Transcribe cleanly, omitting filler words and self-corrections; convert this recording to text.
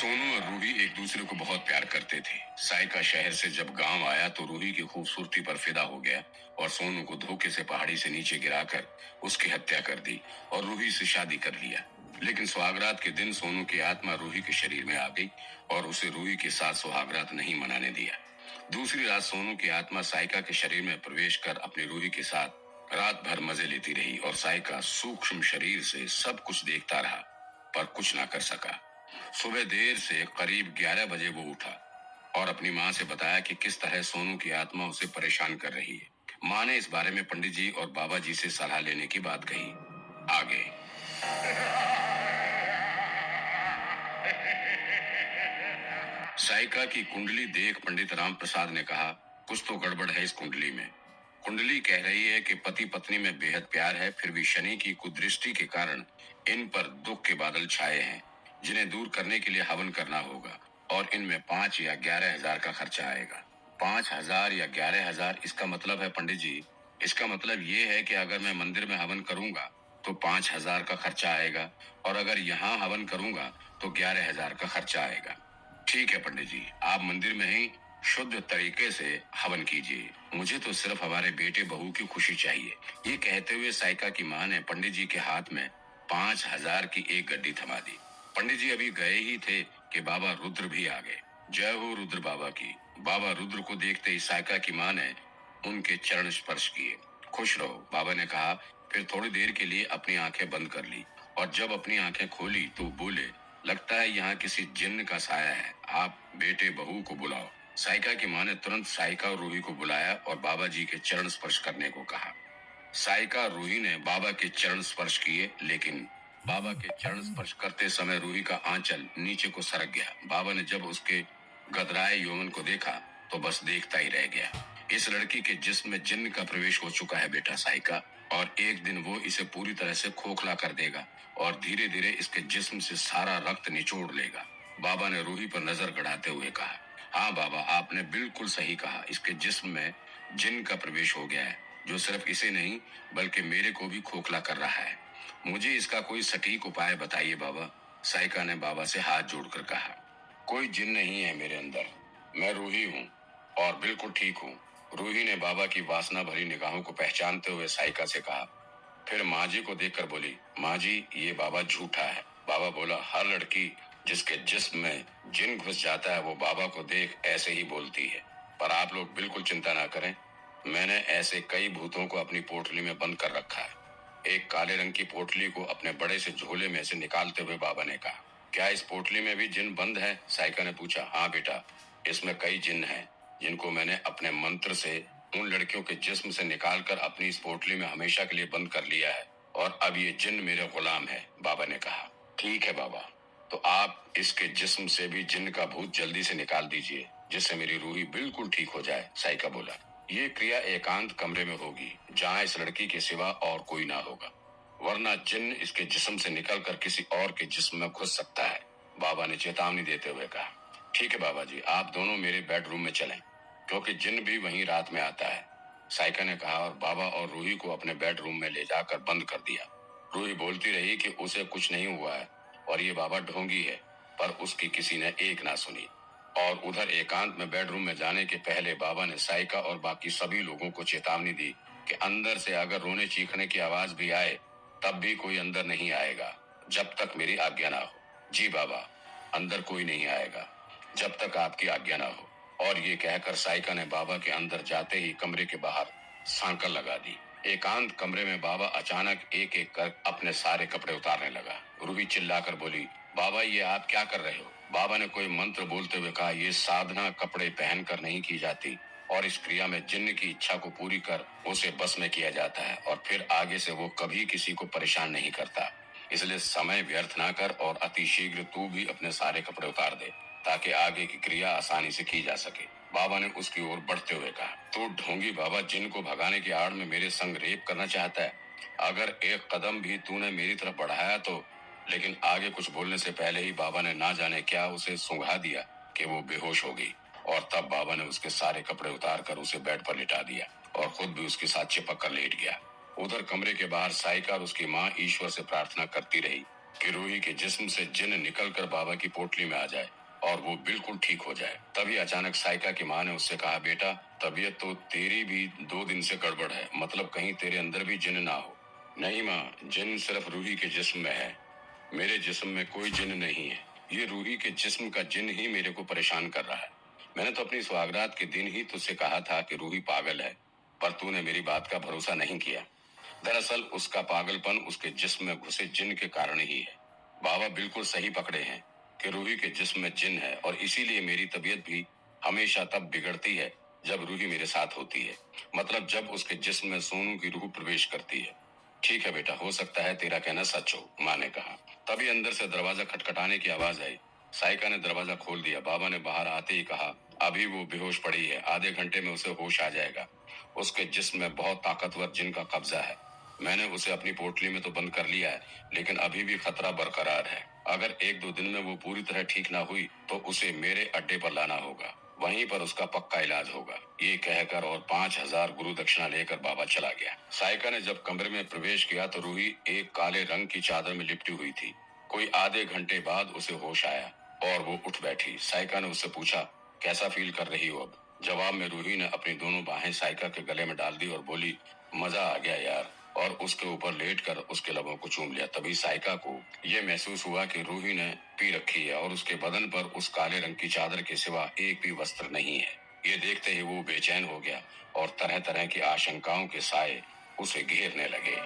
सोनू और रूही एक दूसरे को बहुत प्यार करते थे। साइका शहर से जब गांव आया तो रूही की खूबसूरती पर फिदा हो गया और सोनू को धोखे से पहाड़ी से नीचे गिराकर उसकी हत्या कर दी और रूही से शादी कर लिया। लेकिन सुहागरात के दिन सोनू की आत्मा रूही के शरीर में आ गई और उसे रूही के साथ सुहागरात नहीं मनाने दिया। दूसरी रात सोनू की आत्मा साइका के शरीर में प्रवेश कर अपनी रूही के साथ रात भर मजे लेती रही और साइका सूक्ष्म शरीर से सब कुछ देखता रहा पर कुछ ना कर सका। सुबह देर से करीब 11 बजे वो उठा और अपनी माँ से बताया कि किस तरह सोनू की आत्मा उसे परेशान कर रही है। माँ ने इस बारे में पंडित जी और बाबा जी से सलाह लेने की बात कही। आगे साइका की कुंडली देख पंडित राम प्रसाद ने कहा, कुछ तो गड़बड़ है इस कुंडली में। कुंडली कह रही है कि पति पत्नी में बेहद प्यार है, फिर भी शनि की कुदृष्टि के कारण इन पर दुख के बादल छाए हैं, जिन्हें दूर करने के लिए हवन करना होगा और इनमें 5 या 11 हजार का खर्चा आएगा। 5,000 या 11,000 इसका मतलब है पंडित जी, इसका मतलब ये है कि अगर मैं मंदिर में हवन करूंगा तो 5,000 का खर्चा आएगा और अगर यहाँ हवन करूंगा तो 11,000 का खर्चा आएगा। ठीक है पंडित जी, आप मंदिर में ही शुद्ध तरीके से हवन कीजिए। मुझे तो सिर्फ हमारे बेटे बहू की खुशी चाहिए। ये कहते हुए साइका की माँ ने पंडित जी के हाथ में 5,000 की एक गड्डी थमा दी। पंडित जी अभी गए ही थे कि बाबा रुद्र भी आ गए। जय हो रुद्र बाबा की। बाबा रुद्र को देखते ही साइका की माँ ने उनके चरण स्पर्श किए। खुश रहो, बाबा ने कहा। फिर थोड़ी देर के लिए अपनी आंखें बंद कर ली और जब अपनी आंखें खोली तो बोले, लगता है यहाँ किसी जिन्न का साया है, आप बेटे बहू को बुलाओ। साइका की माँ ने तुरंत साइका और रूही को बुलाया और बाबा जी के चरण स्पर्श करने को कहा। साइका और रूही ने बाबा के चरण स्पर्श किए, लेकिन बाबा के चरण स्पर्श करते समय रूही का आंचल नीचे को सरक गया। बाबा ने जब उसके गदराए यौवन को देखा तो बस देखता ही रह गया। इस लड़की के जिस्म में जिन्न का प्रवेश हो चुका है बेटा साइका, और एक दिन वो इसे पूरी तरह से खोखला कर देगा और धीरे धीरे इसके जिस्म से सारा रक्त निचोड़ लेगा। बाबा ने रूही पर नजर गड़ाते हुए कहा, हाँ बाबा, आपने बिल्कुल सही कहा। इसके जिस्म में जिन्न का प्रवेश हो गया है, जो सिर्फ इसे नहीं बल्कि मेरे को भी खोखला कर रहा है। मुझे इसका कोई सटीक उपाय बताइए बाबा। साइका ने बाबा से हाथ जोड़कर कहा, कोई जिन नहीं है मेरे अंदर, मैं रूही हूँ और बिल्कुल ठीक हूँ। रूही ने बाबा की वासना भरी निगाहों को पहचानते हुए साइका से कहा। फिर माँ जी को देखकर बोली, माँ जी ये बाबा झूठा है। बाबा बोला, हर लड़की जिसके जिस्म में जिन घुस जाता है वो बाबा को देख ऐसे ही बोलती है। पर आप लोग बिल्कुल चिंता ना करें, मैंने ऐसे कई भूतों को अपनी पोटली में बंद कर रखा है। एक काले रंग की पोटली को अपने बड़े से झोले में से निकालते हुए बाबा ने कहा, क्या इस पोटली में भी जिन बंद है? साइका ने पूछा। हाँ बेटा, इसमें कई जिन हैं, जिनको मैंने अपने मंत्र से उन लड़कियों के जिस्म से निकालकर अपनी इस पोटली में हमेशा के लिए बंद कर लिया है और अब ये जिन मेरे गुलाम है, बाबा ने कहा। ठीक है बाबा, तो आप इसके जिस्म से भी जिन का भूत जल्दी से निकाल दीजिए, जिससे मेरी रूही बिल्कुल ठीक हो जाए। साइका बोला, ये क्रिया एकांत कमरे में होगी, जहाँ इस लड़की के सिवा और कोई ना होगा, वरना जिन इसके जिस्म से निकलकर किसी और के जिस्म में घुस सकता है, बाबा ने चेतावनी देते हुए कहा। ठीक है बाबा जी, आप दोनों मेरे बेडरूम में चलें, क्योंकि जिन भी वहीं रात में आता है, साइका ने कहा और बाबा और रूही को अपने बेडरूम में ले जाकर बंद कर दिया। रूही बोलती रही कि उसे कुछ नहीं हुआ है और ये बाबा ढोंगी है, पर उसकी किसी ने एक ना सुनी। और उधर एकांत में बेडरूम में जाने के पहले बाबा ने साइका और बाकी सभी लोगों को चेतावनी दी कि अंदर से अगर रोने चीखने की आवाज भी आए तब भी कोई अंदर नहीं आएगा, जब तक मेरी आज्ञा ना हो। जी बाबा, अंदर कोई नहीं आएगा जब तक आपकी आज्ञा ना हो। और ये कहकर साइका ने बाबा के अंदर जाते ही कमरे के बाहर सांकल लगा दी। एकांत कमरे में बाबा अचानक एक एक कर अपने सारे कपड़े उतारने लगा। रूही चिल्लाकर बोली, बाबा ये आप क्या कर रहे हो? बाबा ने कोई मंत्र बोलते हुए कहा, ये साधना कपड़े पहनकर नहीं की जाती और इस क्रिया में जिन्न की इच्छा को पूरी कर उसे बस में किया जाता है और फिर आगे से वो कभी किसी को परेशान नहीं करता। इसलिए समय व्यर्थ ना कर और अति शीघ्र तू भी अपने सारे कपड़े उतार दे, ताकि आगे की क्रिया आसानी से की जा सके। बाबा ने उसकी ओर बढ़ते हुए कहा, तू ढोंगी बाबा जिन को भगाने की आड़ में मेरे संग रेप करना चाहता है। अगर एक कदम भी तूने मेरी तरफ बढ़ाया तो। लेकिन आगे कुछ बोलने से पहले ही बाबा ने ना जाने क्या उसे सुंघा दिया कि वो बेहोश हो गई और तब बाबा ने उसके सारे कपड़े उतार कर उसे बेड पर लिटा दिया और खुद भी उसके साथ चिपक कर लेट गया। उधर कमरे के बाहर साइका और उसकी माँ ईश्वर से प्रार्थना करती रही कि रूही के जिस्म से जिन निकलकर बाबा की पोटली में आ जाए और वो बिल्कुल ठीक हो जाए। तभी अचानक साइका की माँ ने उससे कहा, बेटा तबीयत तो तेरी भी 2 दिन से गड़बड़ है, मतलब कहीं तेरे अंदर भी जिन ना हो। नहीं माँ, जिन सिर्फ रूही के जिस्म में है, मेरे जिस्म में कोई जिन नहीं है। ये रूही के जिस्म का जिन ही मेरे को परेशान कर रहा है। मैंने तो अपनी सुहागरात के दिन ही तुझसे कहा था कि रूही पागल है, पर तूने मेरी बात का भरोसा नहीं किया। दरअसल उसका पागलपन उसके जिस्म में घुसे जिन के कारण ही है। बाबा बिल्कुल सही पकड़े हैं कि रूही के जिस्म में जिन है, और इसीलिए मेरी तबीयत भी हमेशा तब बिगड़ती है जब रूही मेरे साथ होती है, मतलब जब उसके जिस्म में सोनू की रूह प्रवेश करती है। ठीक है बेटा, हो सकता है तेरा कहना सच हो, माँ ने कहा। तभी अंदर से दरवाजा खटखटाने की आवाज आई। साइका ने दरवाजा खोल दिया। बाबा ने बाहर आते ही कहा, अभी वो बेहोश पड़ी है, आधे घंटे में उसे होश आ जाएगा। उसके जिस्म में बहुत ताकतवर जिन का कब्जा है। मैंने उसे अपनी पोटली में तो बंद कर लिया है, लेकिन अभी भी खतरा बरकरार है। अगर 1-2 दिन में वो पूरी तरह ठीक ना हुई तो उसे मेरे अड्डे पर लाना होगा, वहीं पर उसका पक्का इलाज होगा। ये कहकर और 5,000 गुरु दक्षिणा लेकर बाबा चला गया। साइका ने जब कमरे में प्रवेश किया तो रूही एक काले रंग की चादर में लिपटी हुई थी। कोई आधे घंटे बाद उसे होश आया और वो उठ बैठी। साइका ने उससे पूछा, कैसा फील कर रही हो अब? जवाब में रूही ने अपनी दोनों बाहें साइका के गले में डाल दी और बोली, मजा आ गया यार, और उसके ऊपर लेटकर उसके लबों को चूम लिया। तभी साइका को यह महसूस हुआ कि रूही ने पी रखी है और उसके बदन पर उस काले रंग की चादर के सिवा एक भी वस्त्र नहीं है। ये देखते ही वो बेचैन हो गया और तरह तरह की आशंकाओं के साए उसे घेरने लगे।